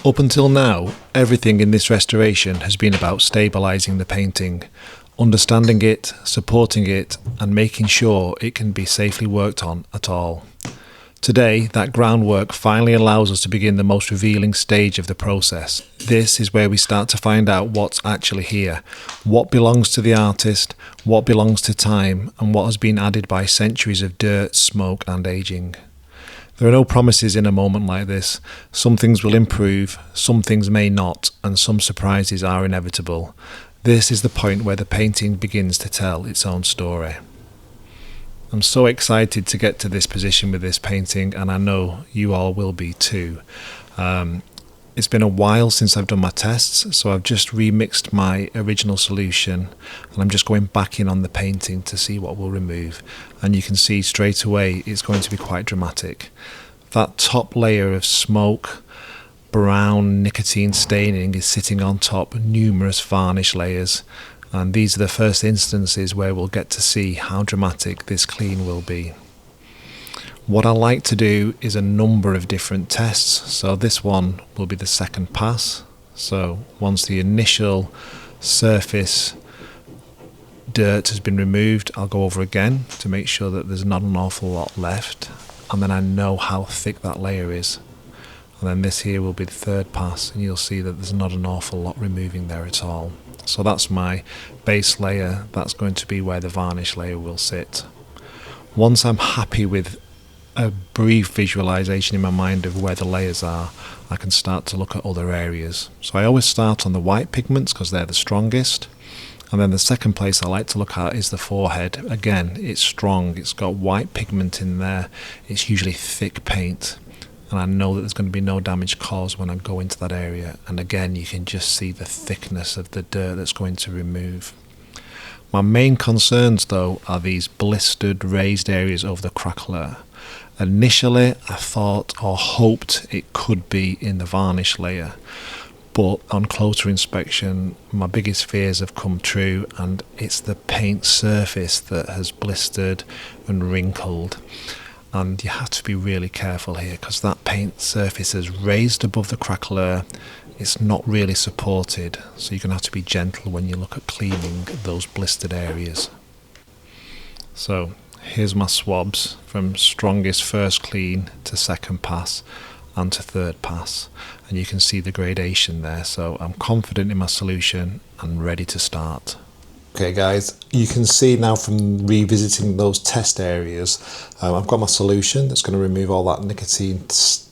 Up until now, everything in this restoration has been about stabilising the painting, understanding it, supporting it, and making sure it can be safely worked on at all. Today, that groundwork finally allows us to begin the most revealing stage of the process. This is where we start to find out what's actually here, what belongs to the artist, what belongs to time, and what has been added by centuries of dirt, smoke, and ageing. There are no promises in a moment like this. Some things will improve, some things may not, and some surprises are inevitable. This is the point where the painting begins to tell its own story. I'm so excited to get to this position with this painting, and I know you all will be too. It's been a while since I've done my tests, so I've just remixed my original solution and I'm just going back in on the painting to see what we'll remove, and you can see straight away it's going to be quite dramatic. That top layer of smoke, brown nicotine staining is sitting on top numerous varnish layers, and these are the first instances where we'll get to see how dramatic this clean will be. What I like to do is a number of different tests, so this one will be the second pass. So once the initial surface dirt has been removed, I'll go over again to make sure that there's not an awful lot left, and then I know how thick that layer is. And then this here will be the third pass, and you'll see that there's not an awful lot removing there at all. So that's my base layer, that's going to be where the varnish layer will sit. Once I'm happy with a brief visualization in my mind of where the layers are, I can start to look at other areas. So I always start on the white pigments because they're the strongest, and then the second place I like to look at is the forehead. Again, it's strong, it's got white pigment in there, it's usually thick paint, and I know that there's going to be no damage caused when I go into that area, and again you can just see the thickness of the dirt that's going to remove. My main concerns though are these blistered raised areas over the crackler. Initially I thought or hoped it could be in the varnish layer, but on closer inspection my biggest fears have come true, and it's the paint surface that has blistered and wrinkled. And you have to be really careful here because that paint surface is raised above the crackler. It's not really supported, so you're going to have to be gentle when you look at cleaning those blistered areas. So here's my swabs from strongest first clean to second pass and to third pass, and you can see the gradation there, so I'm confident in my solution and ready to start. Okay guys, you can see now from revisiting those test areas, I've got my solution that's going to remove all that nicotine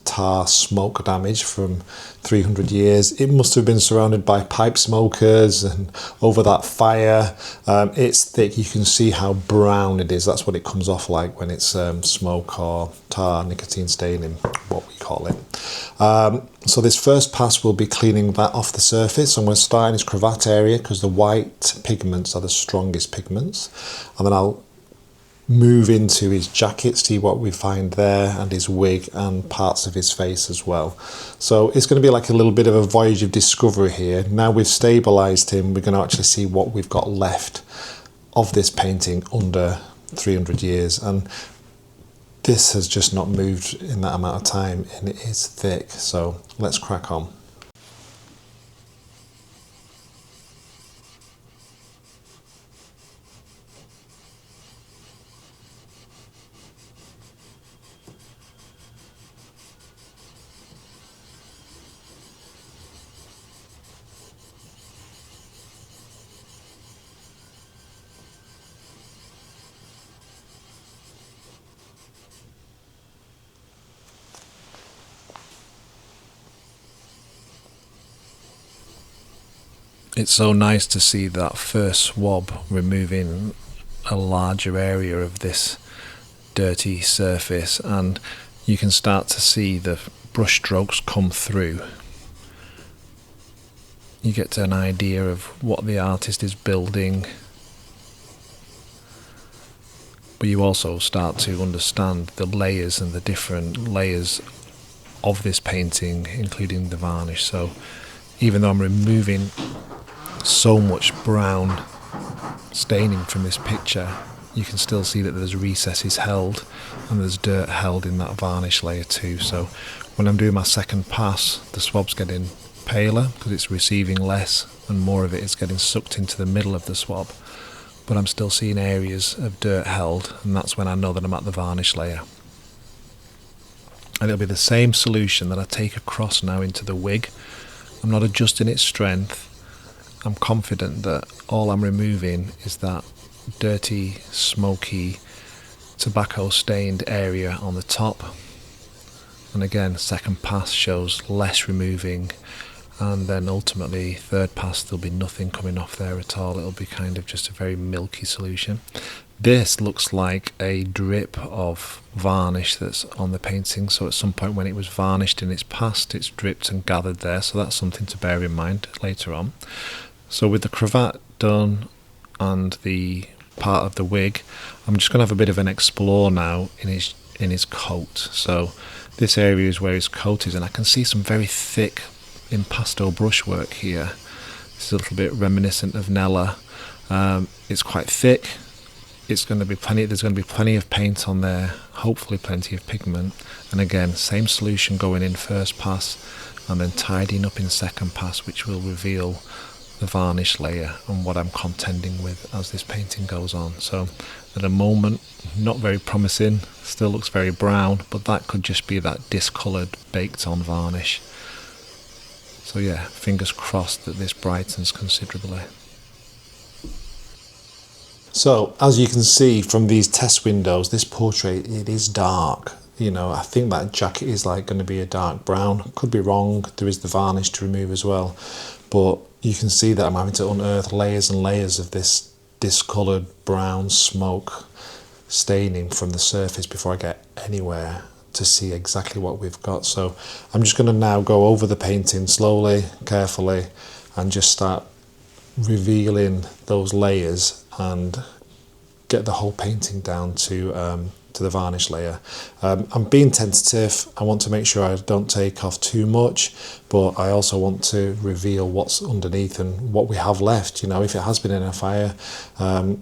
tar smoke damage from 300 years. It must have been surrounded by pipe smokers and over that fire. It's thick, you can see how brown it is. That's what it comes off like when it's smoke or tar, nicotine staining, what we call it. So this first pass will be cleaning that off the surface. I'm going to start in his cravat area because the white pigments are the strongest pigments, and then I'll move into his jacket, see what we find there, and his wig and parts of his face as well. So it's going to be like a little bit of a voyage of discovery here. Now we've stabilized him, we're going to actually see what we've got left of this painting under 300 years, and this has just not moved in that amount of time, and it is thick. So let's crack on. It's so nice to see that first swab removing a larger area of this dirty surface, and you can start to see the brush strokes come through. You get an idea of what the artist is building, but you also start to understand the layers and the different layers of this painting, including the varnish. So even though I'm removing so much brown staining from this picture, you can still see that there's recesses held and there's dirt held in that varnish layer too. So When I'm doing my second pass, the swab's getting paler because it's receiving less and more of it is getting sucked into the middle of the swab. But I'm still seeing areas of dirt held, and that's when I know that I'm at the varnish layer. And it'll be the same solution that I take across now into the wig. I'm not adjusting its strength. I'm confident that all I'm removing is that dirty, smoky, tobacco stained area on the top. And again, second pass shows less removing, and then ultimately third pass there'll be nothing coming off there at all. It'll be kind of just a very milky solution. This looks like a drip of varnish that's on the painting, so at some point when it was varnished in its past, it's dripped and gathered there, so that's something to bear in mind later on. So with the cravat done and the part of the wig, I'm just going to have a bit of an explore now in his coat. So this area is where his coat is, and I can see some very thick impasto brushwork here. This is a little bit reminiscent of Nella. It's quite thick. There's going to be plenty of paint on there, hopefully plenty of pigment, and again same solution going in first pass and then tidying up in second pass, which will reveal the varnish layer and what I'm contending with as this painting goes on. So at the moment, not very promising, still looks very brown, but that could just be that discoloured baked on varnish. So yeah, fingers crossed that this brightens considerably. So as you can see from these test windows, this portrait, it is dark. You know, I think that jacket is like going to be a dark brown. Could be wrong, there is the varnish to remove as well. But you can see that I'm having to unearth layers and layers of this discoloured brown smoke staining from the surface before I get anywhere to see exactly what we've got. So I'm just going to now go over the painting slowly, carefully, and just start revealing those layers and get the whole painting down to the varnish layer. I'm being tentative. I want to make sure I don't take off too much, but I also want to reveal what's underneath and what we have left. You know, if it has been in a fire,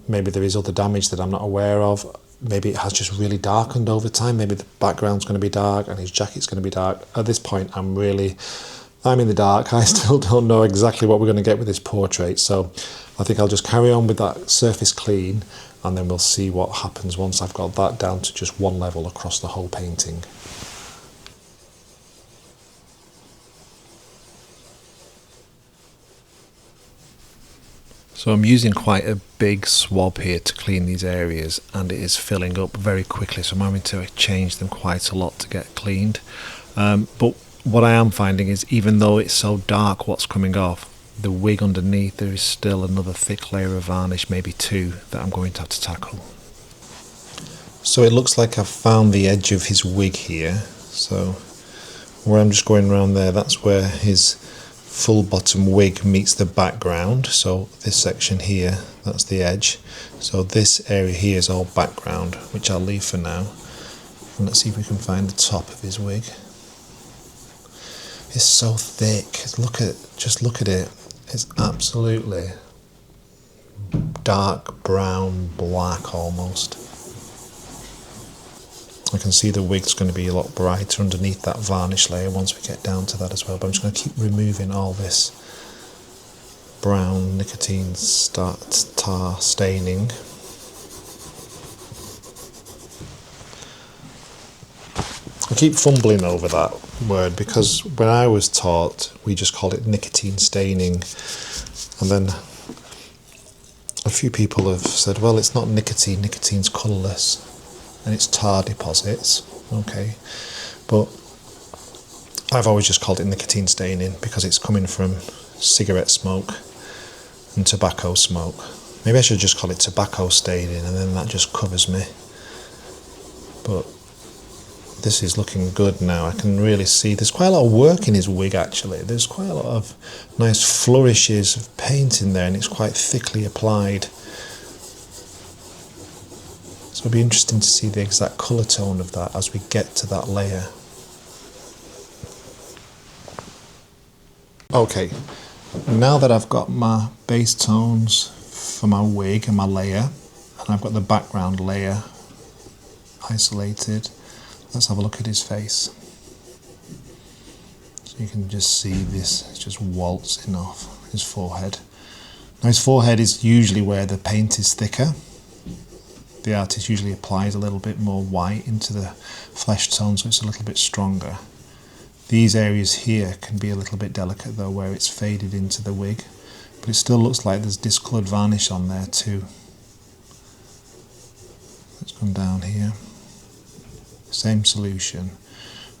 maybe there is other damage that I'm not aware of. Maybe it has just really darkened over time. Maybe the background's going to be dark and his jacket's going to be dark. At this point, I'm in the dark. I still don't know exactly what we're going to get with this portrait. So I think I'll just carry on with that surface clean, and then we'll see what happens once I've got that down to just one level across the whole painting. So I'm using quite a big swab here to clean these areas, and it is filling up very quickly, so I'm having to change them quite a lot to get cleaned. But what I am finding is, even though it's so dark what's coming off, the wig underneath, there is still another thick layer of varnish, maybe two, that I'm going to have to tackle. So it looks like I've found the edge of his wig here. So where I'm just going around there, that's where his full bottom wig meets the background. So this section here, that's the edge. So this area here is all background, which I'll leave for now. And let's see if we can find the top of his wig. It's so thick. Just look at it. It's absolutely dark brown, black almost. I can see the wig's going to be a lot brighter underneath that varnish layer once we get down to that as well. But I'm just going to keep removing all this brown nicotine tar staining. I keep fumbling over that word because when I was taught, we just called it nicotine staining, and then a few people have said, well, it's not nicotine, nicotine's colourless and it's tar deposits. Okay, but I've always just called it nicotine staining because it's coming from cigarette smoke and tobacco smoke. Maybe I should just call it tobacco staining, and then that just covers me. But this is looking good now. I can really see there's quite a lot of work in his wig actually. There's quite a lot of nice flourishes of paint in there, and it's quite thickly applied. So it'll be interesting to see the exact colour tone of that as we get to that layer. Okay, now that I've got my base tones for my wig and my layer, and I've got the background layer isolated, let's have a look at his face. So you can just see this, it's just waltzing off his forehead. Now his forehead is usually where the paint is thicker. The artist usually applies a little bit more white into the flesh tone so it's a little bit stronger. These areas here can be a little bit delicate though, where it's faded into the wig, but it still looks like there's discoloured varnish on there too. Let's come down here. Same solution.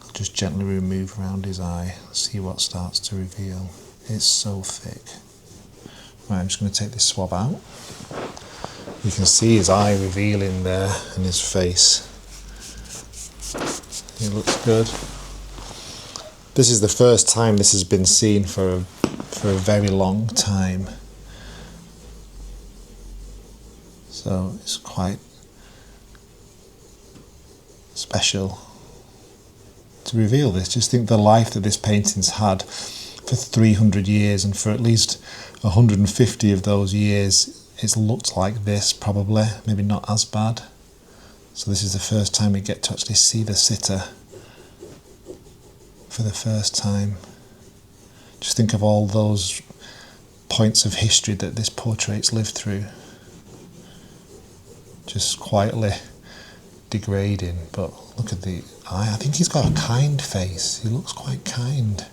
I'll just gently remove around his eye, see what starts to reveal. It's so thick. Right, I'm just going to take this swab out. You can see his eye revealing there and his face. It looks good. This is the first time this has been seen for a very long time. So it's quite special to reveal this. Just think the life that this painting's had for 300 years, and for at least 150 of those years it's looked like this, probably, maybe not as bad. So this is the first time we get to actually see the sitter for the first time. Just think of all those points of history that this portrait's lived through. Just quietly degrading, but look at the eye. I think he's got a kind face. He looks quite kind.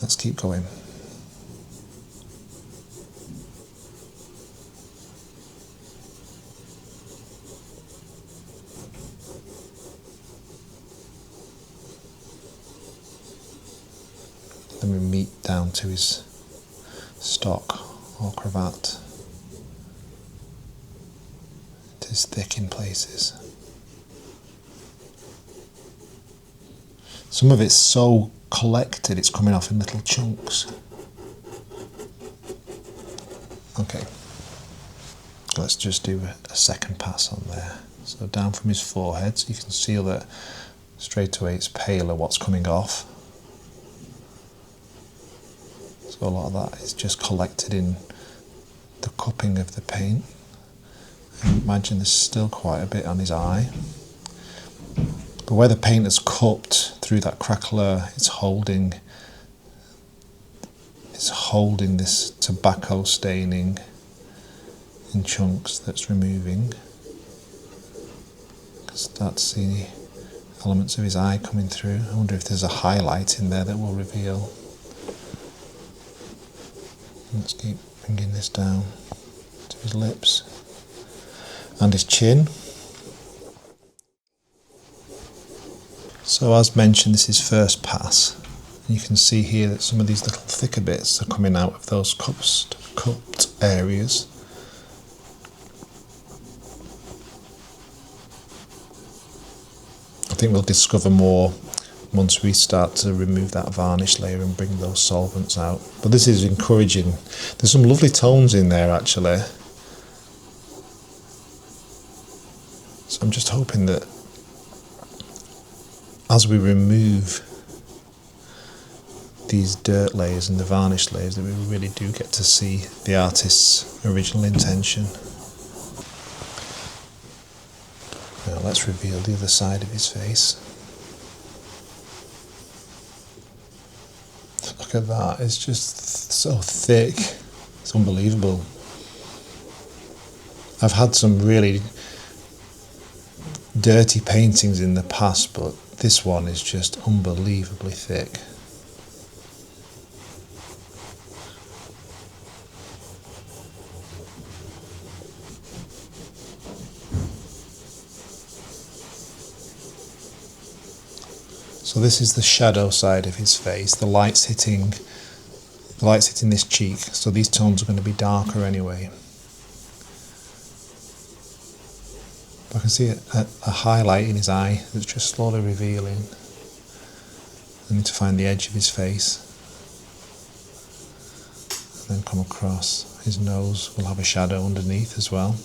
Let's keep going. Then we meet down to his stock or cravat. It is thick in places. Some of it's so collected it's coming off in little chunks. Okay, let's just do a second pass on there. So down from his forehead, so you can see that straight away it's paler what's coming off. So a lot of that is just collected in the cupping of the paint. And imagine there's still quite a bit on his eye. But where the paint has cupped through that craquelure, it's holding this tobacco staining in chunks that's removing. Start to see elements of his eye coming through. I wonder if there's a highlight in there that will reveal. Let's keep bringing this down to his lips and his chin. So as mentioned, this is first pass. You can see here that some of these little thicker bits are coming out of those cupped areas. I think we'll discover more once we start to remove that varnish layer and bring those solvents out. But this is encouraging. There's some lovely tones in there actually. So I'm just hoping that as we remove these dirt layers and the varnish layers that we really do get to see the artist's original intention. Now let's reveal the other side of his face. Look at that, it's just so thick, it's unbelievable. I've had some really dirty paintings in the past, but this one is just unbelievably thick. So this is the shadow side of his face. The light's hitting this cheek, so these tones are going to be darker anyway. But I can see a highlight in his eye that's just slowly revealing. I need to find the edge of his face and then come across. His nose will have a shadow underneath as well.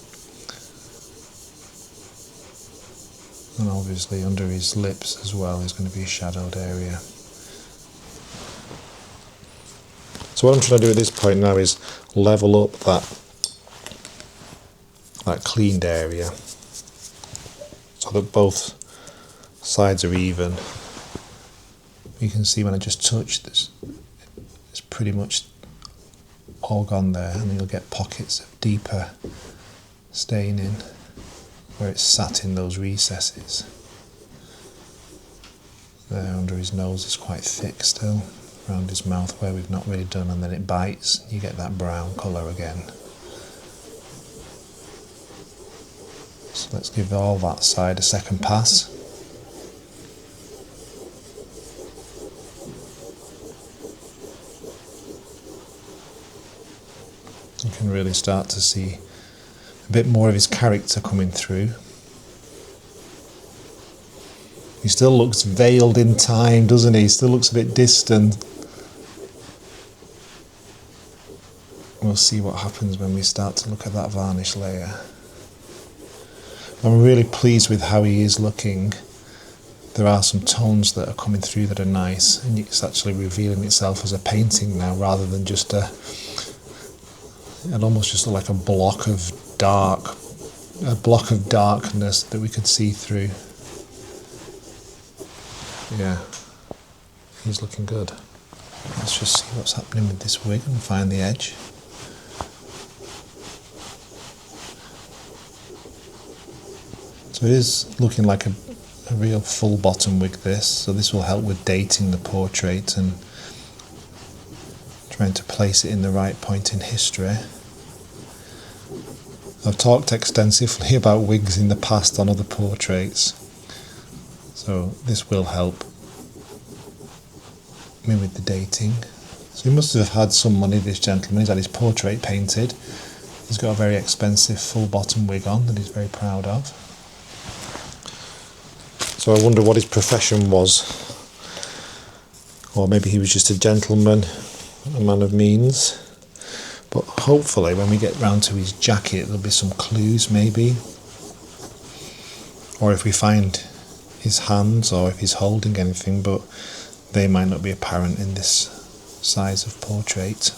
And obviously under his lips as well is going to be a shadowed area. So what I'm trying to do at this point now is level up that cleaned area so that both sides are even. You can see when I just touch this, it's pretty much all gone there, and you'll get pockets of deeper staining where it's sat in those recesses. There under his nose is quite thick still, around his mouth where we've not really done, and then it bites, you get that brown colour again. So let's give all that side a second pass. You can really start to see a bit more of his character coming through. He still looks veiled in time, doesn't he? He still looks a bit distant. We'll see what happens when we start to look at that varnish layer. I'm really pleased with how he is looking. There are some tones that are coming through that are nice, and it's actually revealing itself as a painting now, rather than just it almost just like a block of darkness that we could see through. Yeah, he's looking good. Let's just see what's happening with this wig and find the edge. So it is looking like a real full bottom wig, this, so this will help with dating the portrait and trying to place it in the right point in history. I've talked extensively about wigs in the past on other portraits, so this will help me with the dating. So he must have had some money, this gentleman. He's had his portrait painted. He's got a very expensive full bottom wig on that he's very proud of. So I wonder what his profession was, or maybe he was just a gentleman, a man of means. But hopefully when we get round to his jacket there'll be some clues maybe, or if we find his hands or if he's holding anything, but they might not be apparent in this size of portrait.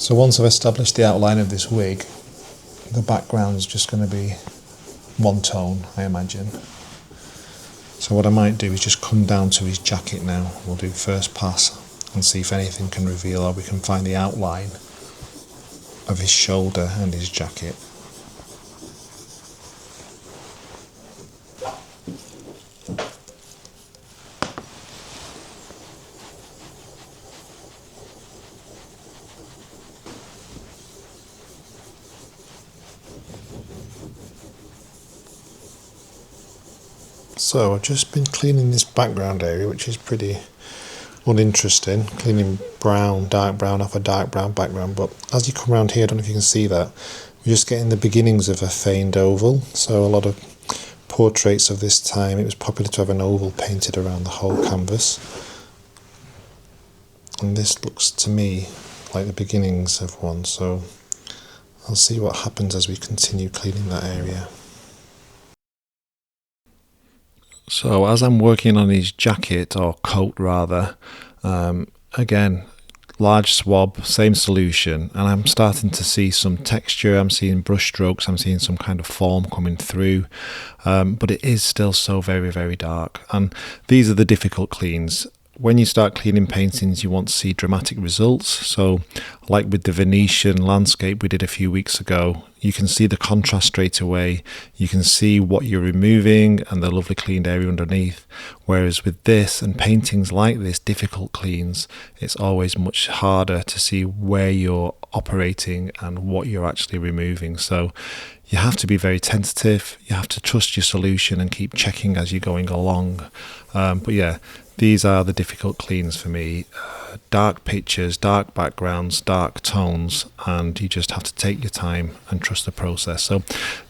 So once I've established the outline of this wig, the background's just going to be one tone, I imagine. So what I might do is just come down to his jacket now. We'll do first pass and see if anything can reveal, or we can find the outline of his shoulder and his jacket. So I've just been cleaning this background area, which is pretty uninteresting, cleaning dark brown off a dark brown background, but as you come around here, I don't know if you can see that, we're just getting the beginnings of a feigned oval. So a lot of portraits of this time, it was popular to have an oval painted around the whole canvas, and this looks to me like the beginnings of one, so I'll see what happens as we continue cleaning that area. So as I'm working on his jacket, or coat rather, again, large swab, same solution, and I'm starting to see some texture, I'm seeing brush strokes, I'm seeing some kind of form coming through, but it is still so very, very dark. And these are the difficult cleans. When you start cleaning paintings, you want to see dramatic results. So like with the Venetian landscape we did a few weeks ago, you can see the contrast straight away. You can see what you're removing and the lovely cleaned area underneath. Whereas with this and paintings like this, difficult cleans, it's always much harder to see where you're operating and what you're actually removing. So you have to be very tentative. You have to trust your solution and keep checking as you're going along. But yeah, these are the difficult cleans for me. Dark pictures, dark backgrounds, dark tones, and you just have to take your time and trust the process. So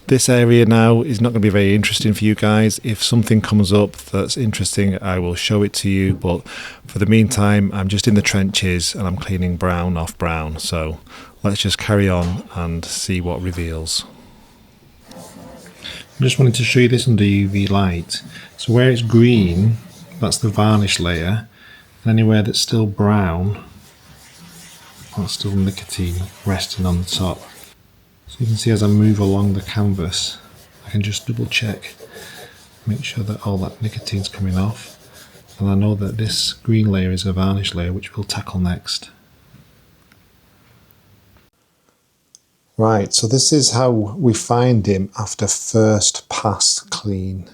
this area now is not going to be very interesting for you guys. If something comes up that's interesting, I will show it to you, but for the meantime I'm just in the trenches and I'm cleaning brown off brown. So let's just carry on and see what reveals. I just wanted to show you this under UV light. So where it's green, that's the varnish layer, and anywhere that's still brown, that's still nicotine resting on the top. So you can see as I move along the canvas, I can just double check, make sure that all that nicotine's coming off. And I know that this green layer is a varnish layer, which we'll tackle next. Right, so this is how we find him after first pass clean.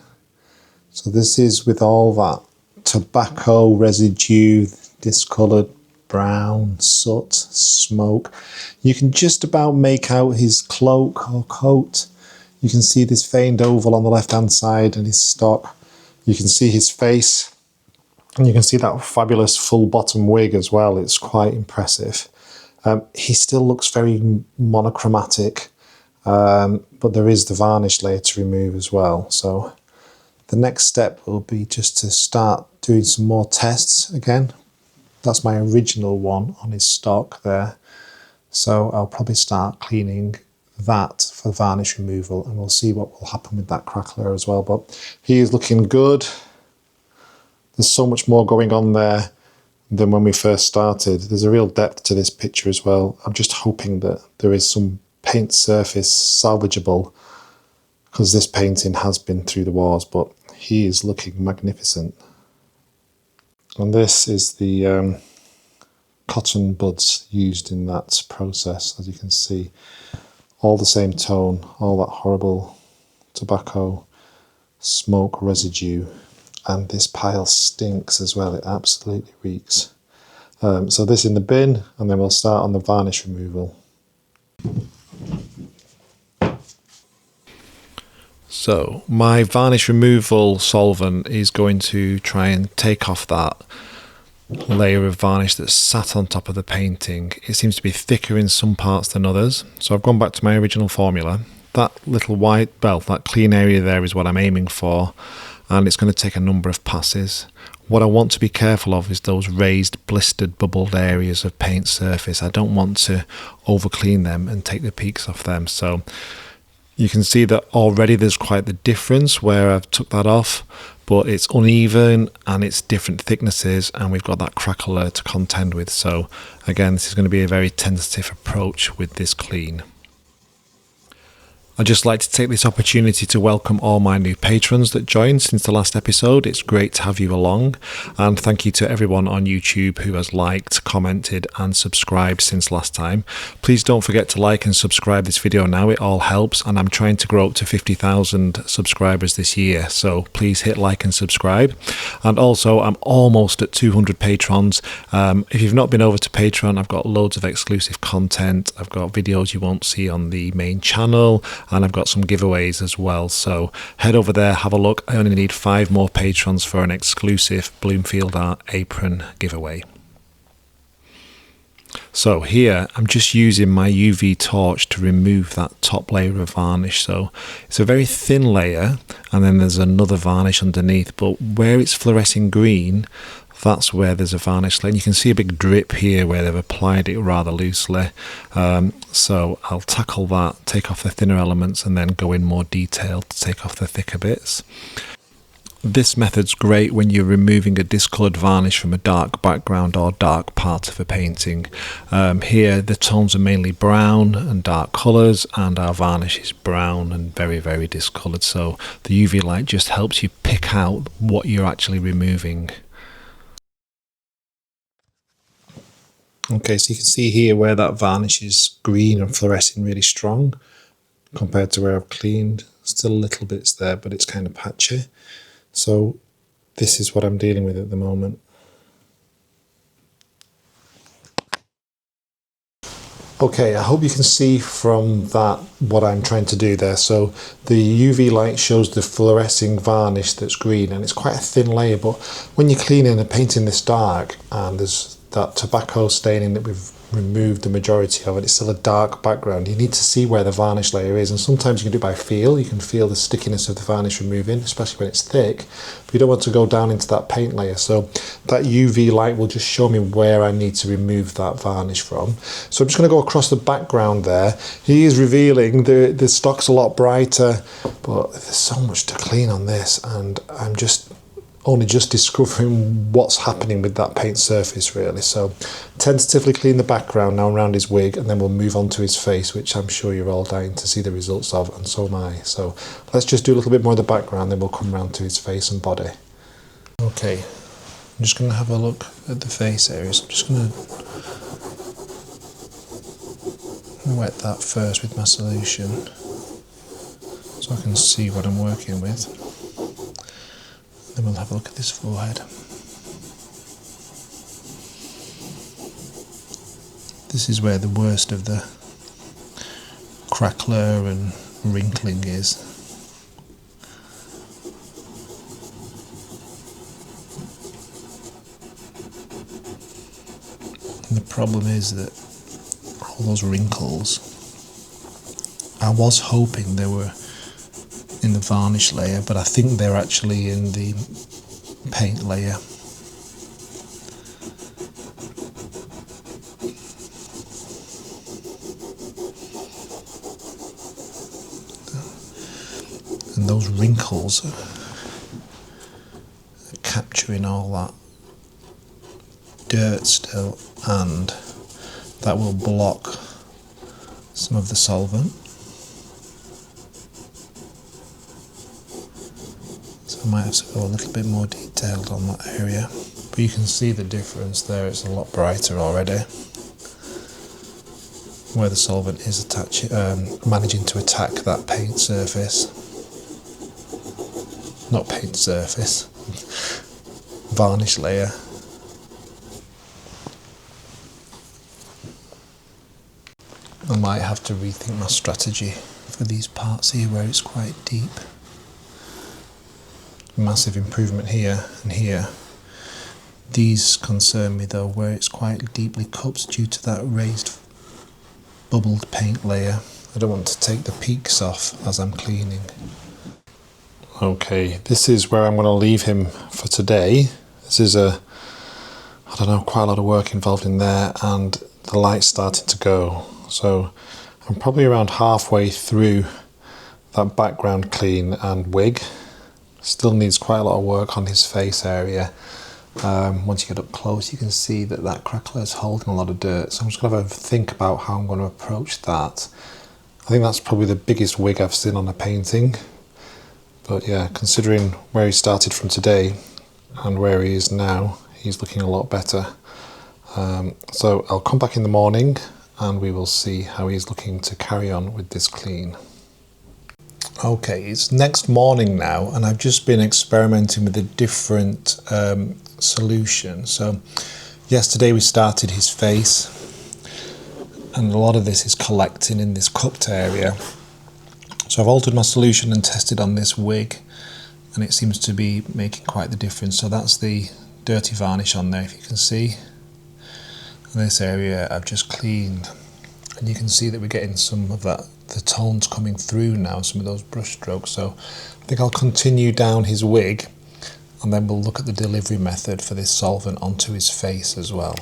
So this is with all that tobacco residue, discoloured brown, soot, smoke. You can just about make out his cloak or coat. You can see this veined oval on the left hand side and his stock. You can see his face. And you can see that fabulous full bottom wig as well. It's quite impressive. He still looks very monochromatic, but there is the varnish layer to remove as well. So the next step will be just to start doing some more tests again. That's my original one on his stock there. So I'll probably start cleaning that for varnish removal, and we'll see what will happen with that crackler as well. But he is looking good. There's so much more going on there than when we first started. There's a real depth to this picture as well. I'm just hoping that there is some paint surface salvageable, because this painting has been through the wars, but he is looking magnificent. And this is the cotton buds used in that process. As you can see, all the same tone, all that horrible tobacco smoke residue. And this pile stinks as well, it absolutely reeks. So this in the bin, and then we'll start on the varnish removal. So my varnish removal solvent is going to try and take off that layer of varnish that's sat on top of the painting. It seems to be thicker in some parts than others. So I've gone back to my original formula. That little white, well, that clean area there is what I'm aiming for. And it's going to take a number of passes. What I want to be careful of is those raised, blistered, bubbled areas of paint surface. I don't want to over clean them and take the peaks off them. So you can see that already there's quite the difference where I've took that off, but it's uneven and it's different thicknesses, and we've got that crackler to contend with. So again, this is going to be a very tentative approach with this clean. I'd just like to take this opportunity to welcome all my new patrons that joined since the last episode. It's great to have you along, and thank you to everyone on YouTube who has liked, commented and subscribed since last time. Please don't forget to like and subscribe this video now, it all helps, and I'm trying to grow up to 50,000 subscribers this year, so please hit like and subscribe. And also, I'm almost at 200 patrons. If you've not been over to Patreon, I've got loads of exclusive content. I've got videos you won't see on the main channel, and I've got some giveaways as well, so head over there, have a look. I only need 5 more patrons for an exclusive Bloomfield Art apron giveaway. So here I'm just using my UV torch to remove that top layer of varnish. So it's a very thin layer, and then there's another varnish underneath, but where it's fluorescing green, that's where there's a varnish layer. And you can see a big drip here where they've applied it rather loosely. So I'll tackle that, take off the thinner elements, and then go in more detail to take off the thicker bits. This method's great when you're removing a discoloured varnish from a dark background or dark part of a painting. Here the tones are mainly brown and dark colours, and our varnish is brown and very, very discoloured. So the UV light just helps you pick out what you're actually removing. Okay, so you can see here where that varnish is green and fluorescing really strong compared to where I've cleaned. Still little bits there, but it's kind of patchy. So this is what I'm dealing with at the moment. Okay, I hope you can see from that what I'm trying to do there. So the UV light shows the fluorescing varnish that's green, and it's quite a thin layer, but when you're cleaning and painting this dark and there's that tobacco staining that we've removed the majority of it, it's still a dark background. You need to see where the varnish layer is, and sometimes you can do it by feel. You can feel the stickiness of the varnish removing, especially when it's thick, but you don't want to go down into that paint layer. So that UV light will just show me where I need to remove that varnish from. So I'm just going to go across the background there. He is revealing the stock's a lot brighter, but there's so much to clean on this, and I'm just only just discovering what's happening with that paint surface really. So tentatively clean the background now around his wig, and then we'll move on to his face, which I'm sure you're all dying to see the results of, and so am I. So let's just do a little bit more of the background, then we'll come around to his face and body. Okay, I'm just going to have a look at the face areas. I'm just going to wet that first with my solution so I can see what I'm working with. Then we'll have a look at this forehead. This is where the worst of the crackler and wrinkling is. And the problem is that all those wrinkles, I was hoping they were in the varnish layer, but I think they're actually in the paint layer. And those wrinkles are capturing all that dirt still, and that will block some of the solvent. So I might have to go a little bit more detailed on that area, but you can see the difference there. It's a lot brighter already where the solvent is managing to attack that paint surface. Not paint surface, varnish layer. I might have to rethink my strategy for these parts here where it's quite deep. Massive improvement here and here. These concern me though, where it's quite deeply cupped due to that raised bubbled paint layer. I don't want to take the peaks off as I'm cleaning. Okay, this is where I'm going to leave him for today. This is quite a lot of work involved in there, and the light's starting to go. So I'm probably around halfway through that background clean and wig. Still needs quite a lot of work on his face area. Once you get up close, you can see that that crackler is holding a lot of dirt. So I'm just going to have a think about how I'm going to approach that. I think that's probably the biggest wig I've seen on a painting. But yeah, considering where he started from today and where he is now, he's looking a lot better. So I'll come back in the morning and we will see how he's looking to carry on with this clean. Okay, it's next morning now, and I've just been experimenting with a different solution. So yesterday we started his face, and a lot of this is collecting in this cupped area. So I've altered my solution and tested on this wig, and it seems to be making quite the difference. So that's the dirty varnish on there, if you can see. And this area I've just cleaned, and you can see that we're getting some of that, the tones coming through now, some of those brush strokes. So I think I'll continue down his wig, and then we'll look at the delivery method for this solvent onto his face as well.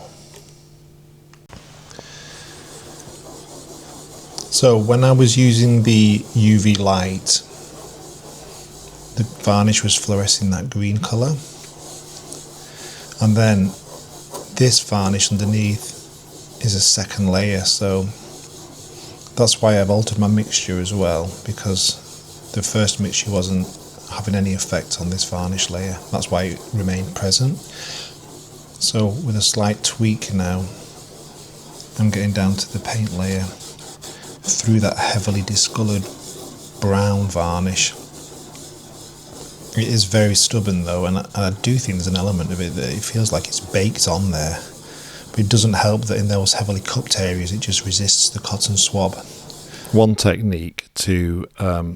So when I was using the UV light, the varnish was fluorescing that green colour, and then this varnish underneath is a second layer, so that's why I've altered my mixture as well, because the first mixture wasn't having any effect on this varnish layer. That's why it remained present. So with a slight tweak now, I'm getting down to the paint layer through that heavily discoloured brown varnish. It is very stubborn though, and I do think there's an element of it that it feels like it's baked on there. But it doesn't help that in those heavily cupped areas it just resists the cotton swab. One technique to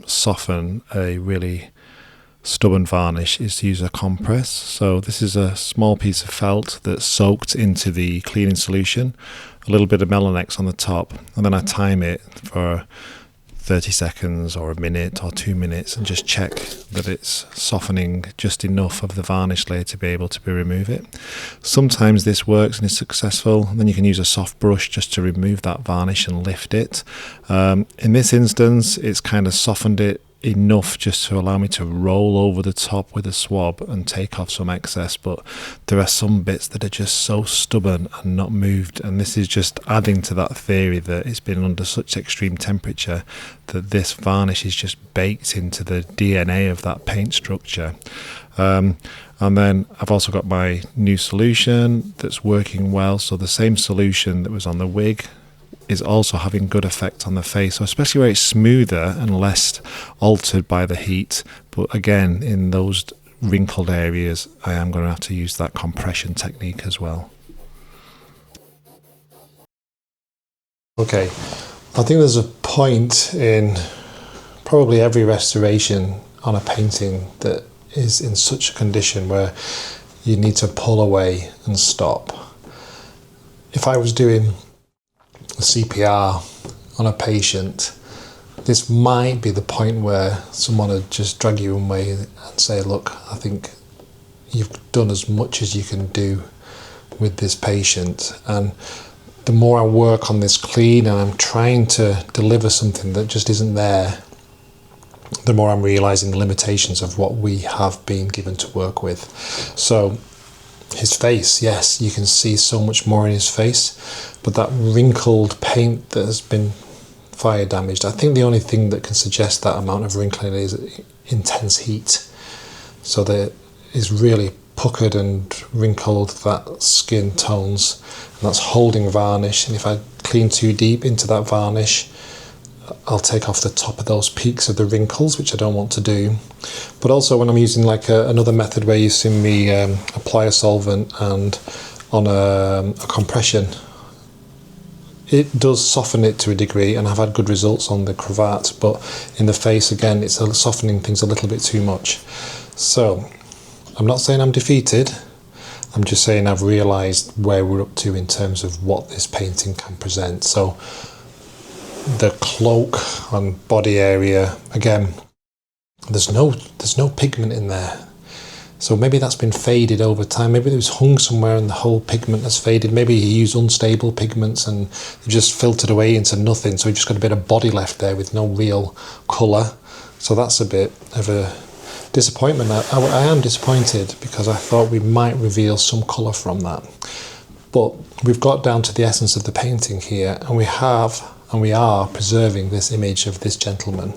soften a really stubborn varnish is to use a compress. So this is a small piece of felt that's soaked into the cleaning solution, a little bit of Melanex on the top, and then I time it for 30 seconds or a minute or 2 minutes and just check that it's softening just enough of the varnish layer to be able to remove it. Sometimes this works and is successful, and then you can use a soft brush just to remove that varnish and lift it. In this instance, it's kind of softened it enough just to allow me to roll over the top with a swab and take off some excess, but there are some bits that are just so stubborn and not moved, and this is just adding to that theory that it's been under such extreme temperature that this varnish is just baked into the DNA of that paint structure. And then I've also got my new solution that's working well, so the same solution that was on the wig is also having good effect on the face, so especially where it's smoother and less altered by the heat. But again, in those wrinkled areas, I am going to have to use that compression technique as well. Okay, I think there's a point in probably every restoration on a painting that is in such a condition where you need to pull away and stop. If I was doing CPR on a patient, this might be the point where someone would just drag you away and say, look, I think you've done as much as you can do with this patient, and the more I work on this clean and I'm trying to deliver something that just isn't there, the more I'm realizing the limitations of what we have been given to work with. So his face, yes, you can see so much more in his face, but that wrinkled paint that has been fire damaged, I think the only thing that can suggest that amount of wrinkling is intense heat. So that is really puckered and wrinkled, that skin tones, and that's holding varnish. And if I clean too deep into that varnish, I'll take off the top of those peaks of the wrinkles, which I don't want to do. But also when I'm using like another method where you see me apply a solvent and on a compression, it does soften it to a degree, and I've had good results on the cravat, but in the face again it's softening things a little bit too much. So I'm not saying I'm defeated, I'm just saying I've realised where we're up to in terms of what this painting can present. So the cloak and body area, again, there's no pigment in there, so maybe that's been faded over time. Maybe it was hung somewhere and the whole pigment has faded. Maybe he used unstable pigments and they've just filtered away into nothing, so we've just got a bit of body left there with no real colour. So that's a bit of a disappointment. I am disappointed because I thought we might reveal some colour from that, but we've got down to the essence of the painting here, and we are preserving this image of this gentleman.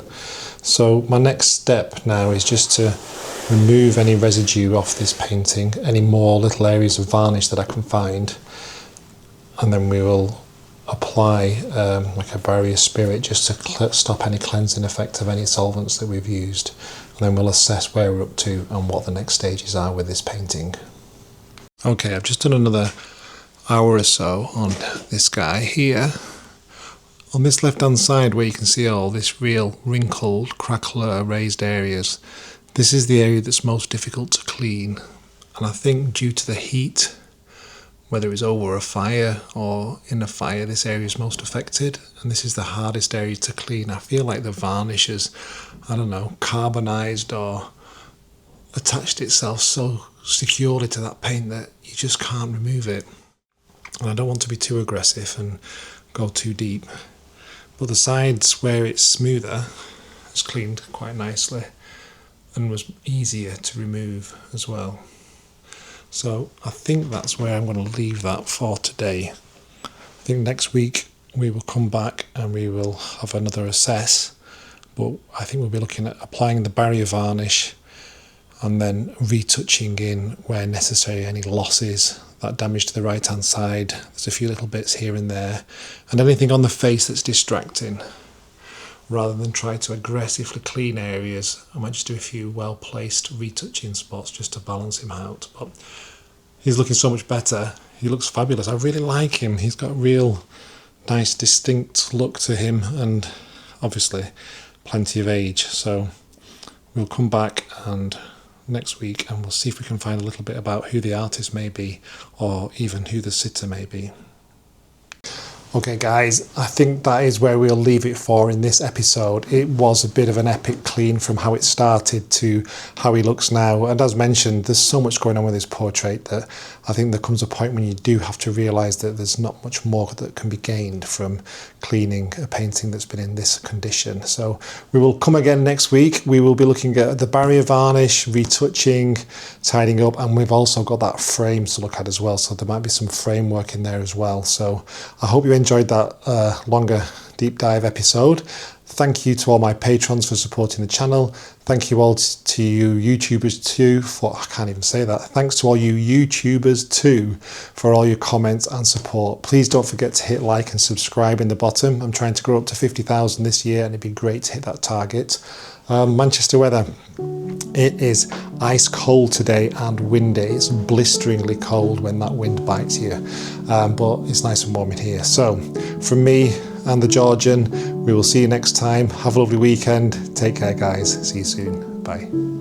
So my next step now is just to remove any residue off this painting, any more little areas of varnish that I can find, and then we will apply like a barrier spirit just to stop any cleansing effect of any solvents that we've used, and then we'll assess where we're up to and what the next stages are with this painting. Okay, I've just done another hour or so on this guy here. On this left hand side where you can see all this real wrinkled, crackler, raised areas, this is the area that's most difficult to clean, and I think due to the heat, whether it's over a fire or in a fire, this area is most affected, and this is the hardest area to clean. I feel like the varnish has, I don't know, carbonized or attached itself so securely to that paint that you just can't remove it. And I don't want to be too aggressive and go too deep, but the sides where it's smoother is cleaned quite nicely and was easier to remove as well. So I think that's where I'm going to leave that for today. I think next week we will come back and we will have another assess, but I think we'll be looking at applying the barrier varnish and then retouching in where necessary any losses, that damage to the right hand side. There's a few little bits here and there, and anything on the face that's distracting. Rather than try to aggressively clean areas, I might just do a few well-placed retouching spots just to balance him out. But he's looking so much better. He looks fabulous. I really like him. He's got a real nice, distinct look to him, and obviously plenty of age. So we'll come back and next week and we'll see if we can find a little bit about who the artist may be, or even who the sitter may be. Okay guys, I think that is where we'll leave it for in this episode. It was a bit of an epic clean from how it started to how he looks now. And as mentioned, there's so much going on with this portrait that I think there comes a point when you do have to realise that there's not much more that can be gained from cleaning a painting that's been in this condition. So we will come again next week. We will be looking at the barrier varnish, retouching, tidying up, and we've also got that frame to look at as well. So there might be some framework in there as well. So I hope you enjoyed that longer deep dive episode. Thank you to all my patrons for supporting the channel. Thank you all to you YouTubers too for, I can't even say that. Thanks to all you YouTubers too for all your comments and support. Please don't forget to hit like and subscribe in the bottom. I'm trying to grow up to 50,000 this year and it'd be great to hit that target. Manchester weather. It is ice cold today and windy. It's blisteringly cold when that wind bites you, but it's nice and warm in here. So from me and the Georgian, we will see you next time. Have a lovely weekend. Take care guys. See you soon. Bye.